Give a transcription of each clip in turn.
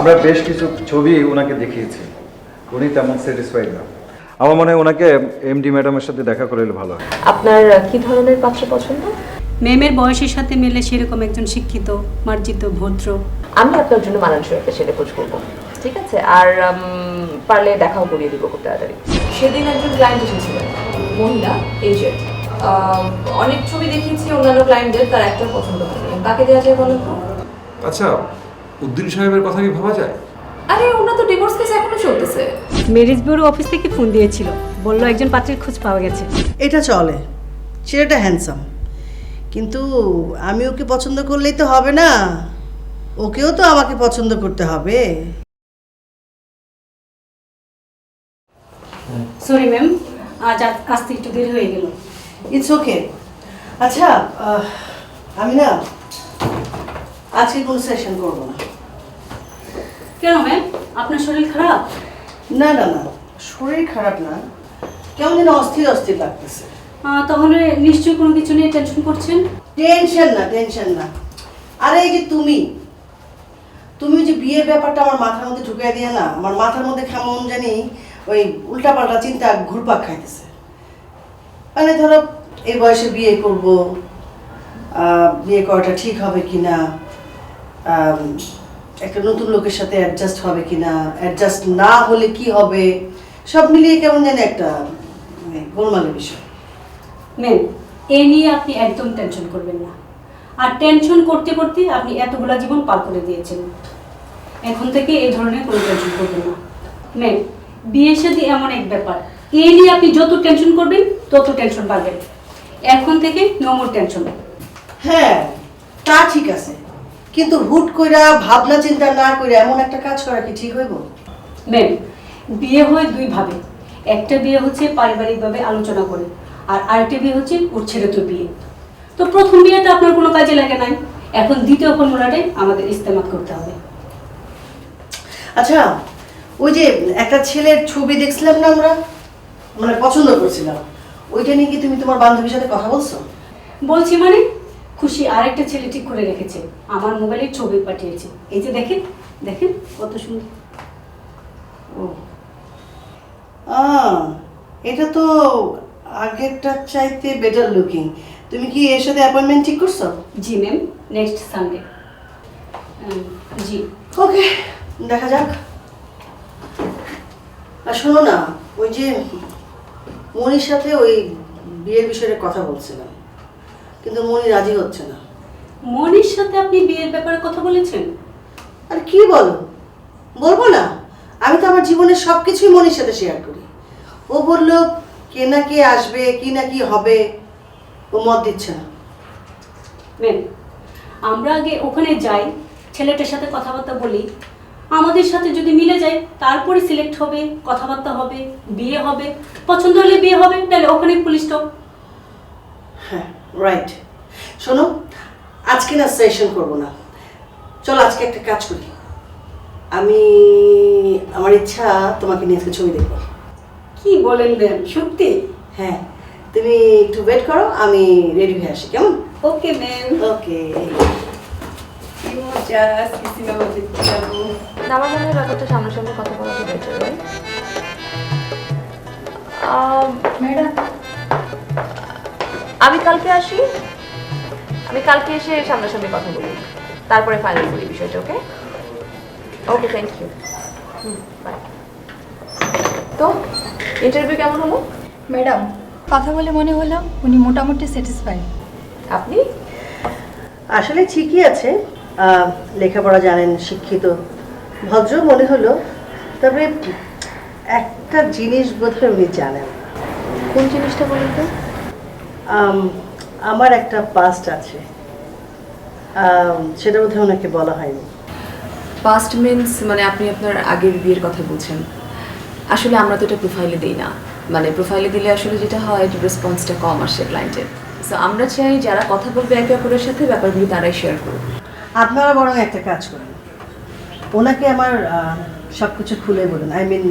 আমরা বেশ কিছু ছবি ওনাকে দেখিয়েছি, উনি তেমন স্যাটিসফাইড না। আমার মনে হয় ওনাকে এমডি ম্যাডামের সাথে দেখা করলে ভালো হয়। আপনার কি ধরনের পাত্র পছন্দ? ম্যামের বয়সের সাথে মেলে সেরকম একজন শিক্ষিত, মার্জিত, ভদ্র। আমি আপনার জন্য মানানসই একটা ছেলে খোঁজ করবো, ঠিক আছে? আর পারলে দেখাও করিয়ে দিব খুব তাড়াতাড়ি। সেদিন একজন ক্লায়েন্ট এসেছিলেন, মহিলা, এজেন্ট। অনেক ছবি দেখিয়েছি অন্যান্য ক্লায়েন্টদের, তার একটা পছন্দ হয়নি। কাকে দেওয়া যায় বলুন তো? আচ্ছা, উদ্দিন সাহেবের কথা কি ভাবা যায়? আরে ওনার তো ডিভোর্স কেস এখনো চলতেছে। ম্যারেজ ব্যুরো অফিস থেকে ফোন দিয়েছিল, বললো একজন পাত্রের খোঁজ পাওয়া গেছে। এটা চলে, ছেলেটা হ্যান্ডসাম, কিন্তু আমি ওকে পছন্দ করলেই তো হবে না, ওকেও তো আমাকে পছন্দ করতে হবে। সরি ম্যাম, আজ আসতে একটু দেরি হয়ে গেল। It's okay. আচ্ছা, আমি না আজকে কোনো সেশন করবো না। কেন ম্যাম, আপনার শরীর খারাপ? না না না, শরীর খারাপ না, কেমন যেন অস্থির অস্থির লাগতেছে। তাহলে নিশ্চয়ই কোনো কিছু নিয়ে টেনশন করছেন? টেনশন না, টেনশন না। আরে এই যে তুমি যে বিয়ের ব্যাপারটা আমার মাথার মধ্যে ঢুকিয়ে দিয়ে না, আমার মাথার মধ্যে কেমন জানি ওই উল্টাপাল্টা চিন্তা ঘুরপাক খাইতেছে। মানে ধরো এই বয়সে বিয়ে করব, বিয়ে করাটা ঠিক হবে কিনা, একটা নতুন লোকের সাথে অ্যাডজাস্ট হবে কিনা, অ্যাডজাস্ট না হলে কি হবে, সব মিলিয়ে কেমন জানি একটা গোলমালের বিষয়। ম্যাম, এ নিয়ে আপনি একদম টেনশন করবেন না। আর টেনশন করতে করতে আপনি এতগুলা জীবন পার করে দিয়েছেন। এখন থেকে এই ধরনের কোনো টেনশন করবেন না। ম্যাম, বিয়ের সাথে এমন এক ব্যাপার, এ নিয়ে আপনি যত টেনশন করবেন তত টেনশন পাবেন। এখন থেকে নো মোর টেনশন। হ্যাঁ, তা ঠিক আছে, কিন্তু হুট কইরা ভাবনা চিন্তা না করে এমন একটা কাজ করা কি ঠিক হইব? ম্যাম, বিয়ে হয় দুই ভাবে। একটা বিয়ে হচ্ছে পারিবারিকভাবে আলোচনা করে, আর আরেকটা বিয়ে হচ্ছে উচ্ছেদিত বিয়ে। তো প্রথম বিয়েটা আপনার কোনো কাজে লাগে নাই, এখন দ্বিতীয় ফর্মুলাটাই আমাদের ইস্তেমাল করতে হবে। আচ্ছা, ওই যে একটা ছেলের ছবি দেখছিলাম না আমরা, মানে পছন্দ করছিলাম, ওইটা নিয়ে কি তুমি তোমার বান্ধবীর সাথে কথা বলছো? বলছি মানে, খুশি আরেকটা ছেলে ঠিক করে রেখেছে, আমার মোবাইলে ছবি পাঠিয়েছে। এই যে দেখেন, দেখেন কত সুন্দর। ও, এটা তো আগেরটার চাইতে বেটার লুকিং। তুমি কি এর সাথে অ্যাপয়েন্টমেন্ট ঠিক করছো? জি ম্যাম, নেক্সট সানডে। জি ওকে, দেখা যাক। আর শোনো না, ওই যে মনির সাথে ওই বিয়ের বিষয়ে কথা বলছিলাম, কিন্তু মনি রাজি হচ্ছে না। মনির সাথে আপনি বিয়ের ব্যাপারে কথা বলেছেন? আর কি বলো, বলবো না? আমি তো আমার জীবনের সব কিছুই মনির সাথে শেয়ার করি। ও বললো কে না কে আসবে, কি না কি হবে, ও মত দিচ্ছে না। ম্যাম, আমরা আগে ওখানে যাই, ছেলেটার সাথে কথাবার্তা বলি, আমাদের সাথে যদি মিলে যায় তারপরে সিলেক্ট হবে, কথাবার্তা হবে, বিয়ে হবে। পছন্দ হলে বিয়ে হবে, তাহলে ওখানে পুলিশ স্টপ। হ্যাঁ, রাইট। শোনো, আজকে না সেশন করবো না, চলো আজকে একটা কাজ করি। আমার ইচ্ছা তোমাকে নিয়ে আজকে ছবি দেখবো। কি বলেন ম্যাম, সত্যি? হ্যাঁ, তুমি একটু ওয়েট করো, আমি রেডি হয়ে আসি, কেমন? Okay ma'am. ওকে। কি মজা, সিনেমা দেখতে যাবো। আমার মনে হয় ব্যাপারটা সামনাসামনি কথা বলাটা বেটার, রাইট? ম্যাডাম, আমি কালকে আসি, আমি কালকে এসে সামনাসামনি কথা বলি, তারপরে ফাইনাল করি বিষয়টা। ওকে ওকে, থ্যাংক ইউ। বাই। তো ইন্টারভিউ কেমন হলো? ম্যাডাম, কথা বলে মনে হলো উনি মোটামুটি স্যাটিসফাইড। আপনি? আসলে ঠিকই আছে, লেখাপড়া জানেন, শিক্ষিত, ভদ্র মনে হলো। তবে একটা জিনিস বোধহয় উনি জানেন। কোন জিনিসটা বলুন তো? আমার একটা পাস্ট আছে, সেটা বোধহয় ওনাকে বলা হয়নি। পাস্ট মিন্স মানে আপনি আপনার আগের বিয়ের কথা বলছেন? আসলে আমরা তো এটা প্রোফাইলে দিই না, মানে প্রোফাইলে দিলে আসলে যেটা হয় রেসপন্সটা কম আসে ক্লায়েন্টের। সো আমরা চাই যারা কথা বলবে একে অপরের সাথে ব্যাপারগুলো তারাই শেয়ার করুক। আপনারা বরং একটা কাজ করেন, ওনাকে আমার সব কিছু খুলে বলুন, আই মিন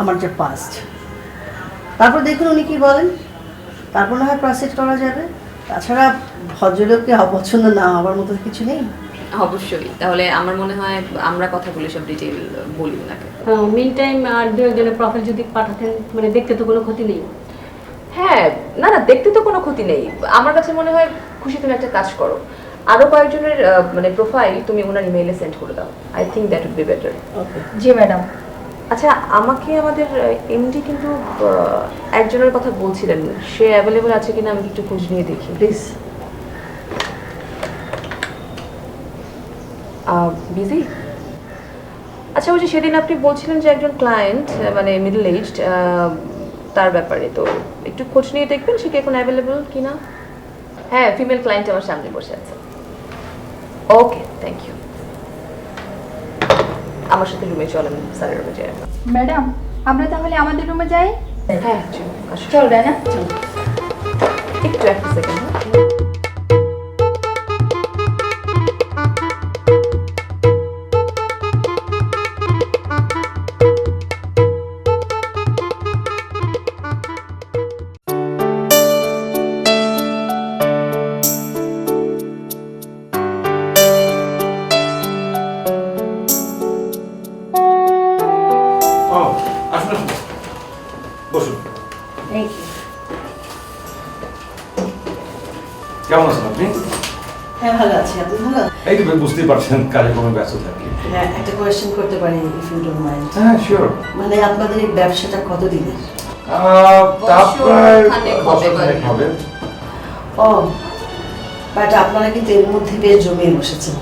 আমার যে পাস্ট, তারপর দেখুন উনি কি বলেন, তারপর না হয় প্রসিড করা যাবে। তাছাড়া ভদ্রলোককে অপছন্দ না হওয়ার মতো কিছু নেই। অবশ্যই, তাহলে আমার মনে হয় আমরা কথাগুলো সব ডিটেইল বলি ওনাকে। মিন টাইম আর দু একজনের প্রোফাইল যদি পাঠাতেন, মানে দেখতে তো কোনো ক্ষতি নেই। হ্যাঁ, না না, দেখতে তো কোনো ক্ষতি নেই। আমার কাছে মনে হয় খুশি তুমি একটা কাজ করো, আরো কয়েকজনের মানে প্রোফাইল তুমি ওনার ইমেইলে সেন্ড করে দাও। I think that would be better. জি ম্যাডাম। আচ্ছা, আমাকে আমাদের এমডি কিন্তু একজনের কথা বলছিলেন, সে অ্যাভেলেবল আছে কিনা আমি একটু খোঁজ নিয়ে দেখি প্লিজ। বিজি? আচ্ছা, ওই যে সেদিন আপনি বলছিলেন যে একজন ক্লায়েন্ট মানে মিডল এজড, তার ব্যাপারে তো একটু খোঁজ নিয়ে দেখবেন সে কি এখন অ্যাভেলেবল কিনা। হ্যাঁ, ফিমেল ক্লায়েন্ট আমার সামনে বসে আছে। ওকে, থ্যাংক ইউ। আমার সাথে রুমে চলেন, স্যারের রুমে যাই। ম্যাডাম, আমরা তাহলে আমাদের রুমে যাই? হ্যাঁ চল, আসো। চল রায়না। একটু একটা সেকেন্ড। ও, আসুন আসুন, বসুন। Thank you. কেমন আছেন আপনি? হ্যাঁ ভালো আছি, আপনি ভালো? এই তো বুঝতেই পারছেন, কাজে কোনো ব্যস্ত থাকি। হ্যাঁ, একটা কোয়েশ্চেন করতে পারি ইফ ইউ ডোন্ট মাইন্ড? হ্যাঁ, শিওর। মানে আপনাদের এই ব্যবসাটা কতদিনের? তা প্রায় খানেক হবে বছর খানেক হবে। ও, বাট আপনারা কিন্তু এর মধ্যে বেশ জমিয়ে বসেছেন।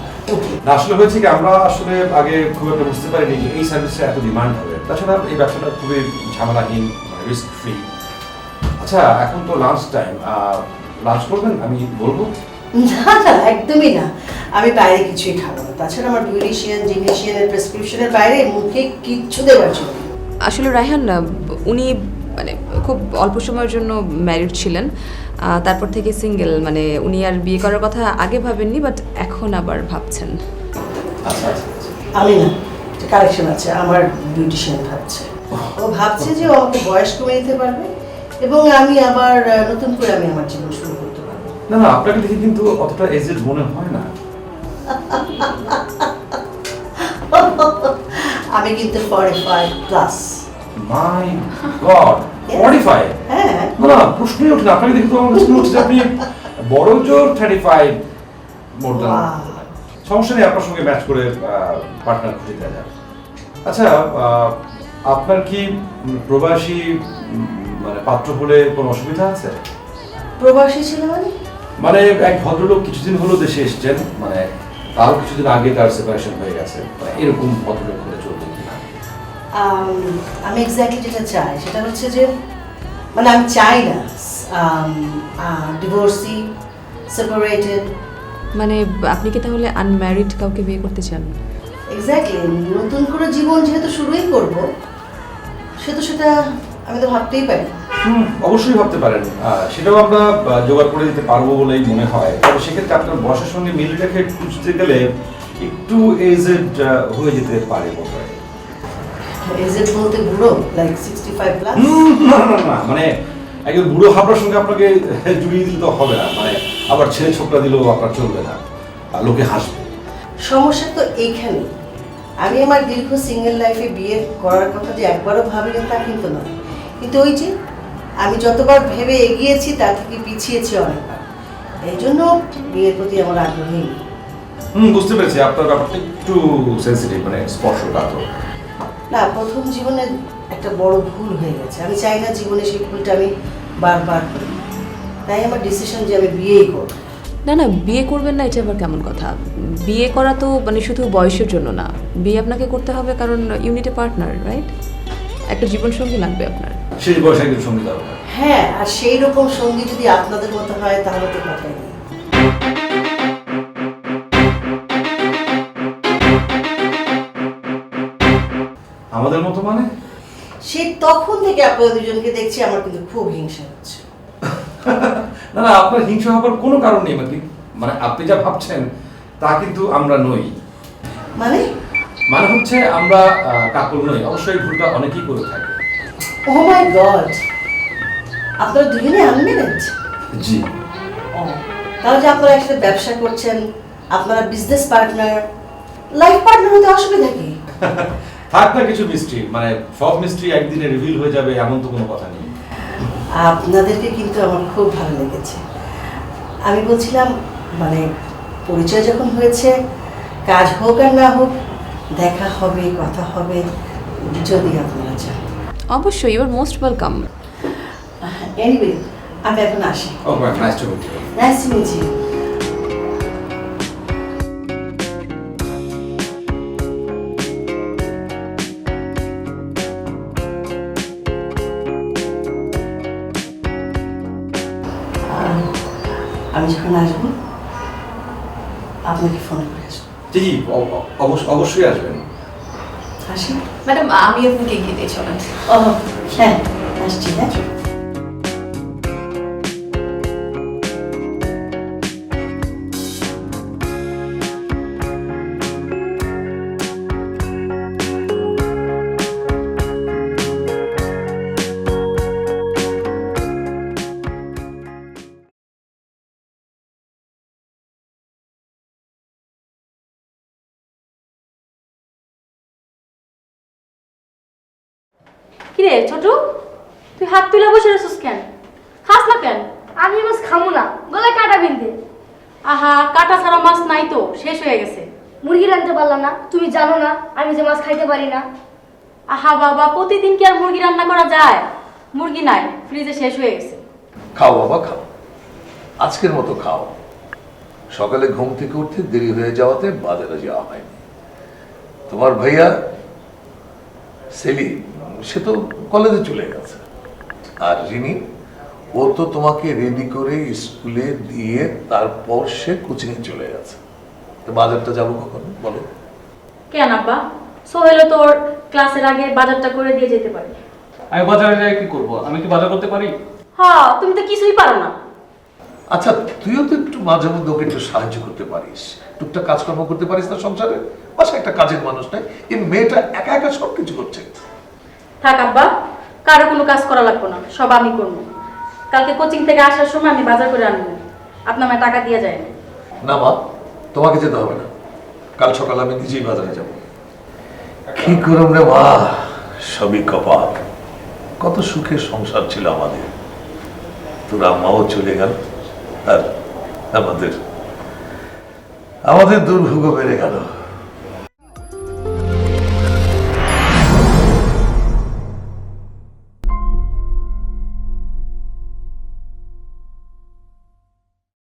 না, আসলে হয়েছে কি, আমরা আসলে আগে খুব একটা বুঝতে পারিনি যে এই সার্ভিসে এত ডিমান্ড হবে। তাছাড়া এই ব্যবসাটা খুবই ঝামেলাহীন, রিস্ক ফ্রি। আচ্ছা, এখন তো লাঞ্চ টাইম, লাঞ্চ করবেন? আমি বলবো। না না, একদমই না, আমি বাইরে কিছুই খাবো না। তাছাড়া আমার বিউটিশিয়ান জিনিশিয়ানের প্রেসক্রিপশনের বাইরে মুখে কিচ্ছু দেওয়ার জন্য। আসলে রায়হান উনি মানে খুব অল্প সময়ের জন্য ম্যারিড ছিলেন, তারপর থেকে সিঙ্গেল। মানে উনি আর বিয়ে করার কথা আগে ভাবেননি, বাট এখন আবার ভাবছেন। আচ্ছা আচ্ছা আচ্ছা। আমি না, কারেকশন আছে, আমার বিউটিশিয়ান ভাবছে। ও ভাবছে যে ও আমাকে বয়স কমে দিতে পারবে এবং আমি আবার নতুন করে আমি আমার জীবন শুরু করতে পারবো। না না, আপনাকে দেখে কিন্তু অতটা এজেড মনে হয় না। আমি কিন্তু 45 প্লাস। মাই গড, 45? হ্যাঁ। না না, প্রশ্নই ওঠে না। আপনাকে দেখে তো আমার কাছে মনে হচ্ছে যে আপনি বড় জোর 35 মোর দ্যান। Wow. সমস্যা নেই, আপনার সঙ্গে ম্যাচ করে পার্টনার খুঁজে দেওয়া যাবে। আচ্ছা, আপনার কি প্রবাসী মানে পাত্র হলে কোনো অসুবিধা আছে? প্রবাসী ছিল মানে? মানে এক ভদ্রলোক কিছুদিন হলো দেশে এসেছেন, মানে তারও কিছুদিন আগে তার সেপারেশন হয়ে গেছে, মানে এরকম ভদ্রলোক হলে চলবে কিনা? আমি এক্স্যাক্টলি যেটা চাই সেটা হচ্ছে যে, মানে আমি চাই না ডিভোর্সি, সেপারেটেড। মানে আপনি কি তাহলে আনম্যারিড কাউকে বিয়ে করতে চান? এক্স্যাক্টলি, নতুন করে জীবন যেহেতু শুরুই করব, সেটা আমি তো ভাবতেই পারি। অবশ্যই ভাবতে পারেন, সেটাও আমরা জোগাড় করে দিতে পারবো বলেই মনে হয়। তবে সেক্ষেত্রে আপনার বয়সের সঙ্গে মিল রেখে খুঁজতে গেলে একটু এজেড হয়ে যেতে পারে বোধহয়। এজেড বলতে বুড়ো, লাইক 65 প্লাস? না না না, মানে একজন বুড়ো হাবড়ার সঙ্গে আপনাকে জুড়িয়ে দিলে তো হবে না, মানে আবার ছেলে ছোকরা দিলেও আপনার চলবে না, লোকে হাসবে। সমস্যা তো এইখানে, আমি আমার দীর্ঘ সিঙ্গেল লাইফে বিয়ে করার কথা যে একবারও ভাবিনি তা কিন্তু নয়, কিন্তু ওই যে আমি যতবার ভেবে এগিয়েছি তার থেকে পিছিয়েছি অনেকবার। এই জন্য বিয়ের প্রতি আমার আগ্রহ নেই। বুঝতে পেরেছি, আপনার ব্যাপারটা একটু সেন্সিটিভ, মানে স্পর্শকাতর। না, প্রথম জীবনে একটা বড় ভুল হয়ে গেছে, আমি চাই না জীবনে সেই ভুলটা আমি বারবার করি। তাই আমার ডিসিশন যে আমি বিয়েই করব। না না, বিয়ে করবেন না এটা আবার কেমন কথা? বিয়ে করা তো মানে শুধু বয়সের জন্য না, বিয়ে আপনাকে করতে হবে কারণ ইউনিট এ পার্টনার, রাইট? একটা জীবনসঙ্গী লাগবে আপনার। শেষ বয়সে একজন সঙ্গী দরকার। হ্যাঁ, আর সেই রকম সঙ্গী যদি আপনাদের মতো হয় তাহলে তো কথাই নেই। আমাদের মতো মানে? সে তখন থেকে আপনাদের দুজনকে দেখছি, আমার কিন্তু খুব হিংসা হচ্ছে। না না, আপনার হিংসা হবার কোনো কারণ নেই মাকি। মানে আপনি যা ভাবছেন তা কিন্তু আমরা নই। মানে? মানে হচ্ছে আমরা কাপড় নই। অবশ্যই ভুলটা অনেকেই করে থাকে। ও মাই গড, আপনারা দুজনে আনম্যারিড? জি। তাহলে যে আপনারা একসাথে ব্যবসা করছেন, আপনারা বিজনেস পার্টনার, লাইফ পার্টনার হতে অসুবিধা কি? থাক না কিছু মিস্ট্রি, মানে সব মিস্ট্রি একদিনে রিভিল হয়ে যাবে এমন তো কোনো কথা নেই। আপনাদেরকে কিন্তু আমার খুব ভালো লেগেছে। আমি বলছিলাম মানে পরিচয় যখন হয়েছে, কাজ হোক আর না হোক দেখা হবে, কথা হবে, যদি আপনারা চান। অবশ্যই, you are most welcome. Anyway, আমি এখন আসি। ও ma'am, nice to meet you. Nice to meet you. আমি যখন আসবো আপনাকে ফোন করে আসবো। জি জি, অবশ্যই আসবেন। আসি। ম্যাডাম, আমি আপনাকে এগিয়ে দিয়ে চলেন। ও হ্যাঁ, আসছি। হ্যাঁ, কিরে ছোট, তুই হাত তুলে বসে রেছিস কেন? খাস না কেন? আমি মাছ খামো না, গলায় কাটা বিনতে। আহা, কাটা ছাড়া মাছ নাই তো, শেষ হয়ে গেছে। মুরগি রাঁধতে পারলাম না, তুমি জানো না আমি যে মাছ খাইতে পারি না। আহা বাবা, প্রতিদিন কি আর মুরগি রান্না করা যায়? মুরগি নাই, ফ্রিজে শেষ হয়ে গেছে। খাও বাবা খাও, আজকের মতো খাও। সকালে ঘুম থেকে উঠতে দেরি হয়ে যাওয়াতে বাজারে যাওয়া হয়নি। তোমার ভাইয়া সেলিম, সে তো কলেজে চলে গেছে। আর রিনি, ও তো তোমাকে রেডি করে স্কুলে দিয়ে তারপর সে কোচিংয়ে চলে গেছে। তো বাজারটা যাবো কখন বলো? কেন আব্বা? সোহেলও তোর ক্লাসের আগে বাজারটা করে দিয়ে যেতে পারে। আমি বাজারে যাই কি করব? আমি কি বাজার করতে পারি? হ্যাঁ, তুমি তো কিছুই পারো না। আচ্ছা, তুইও তো একটু মাঝে মধ্যে ওকে একটু সাহায্য করতে পারিস, টুকটাক কাজকর্ম করতে পারিস না সংসারে? বাসায় একটা কাজের মানুষ নাই, এই মেয়েটা একা একা সব কিছু করছে। থাক আব্বা, কারো কোনো কাজ করা লাগবে না, সব আমি করবো। কালকে কোচিং থেকে আসার সময় আমি বাজার করে আনবো, আপনার আমায় টাকা দিয়ে যায় না। না মা, তোমাকে যেতে হবে না, কাল সকালে আমি নিজেই বাজারে যাব। কি করব রে মা, সবই কপাল। কত সুখের সংসার ছিল আমাদের, তোর আম্মাও চলে গেল, আর আমাদের দুর্ভোগ বেড়ে গেল।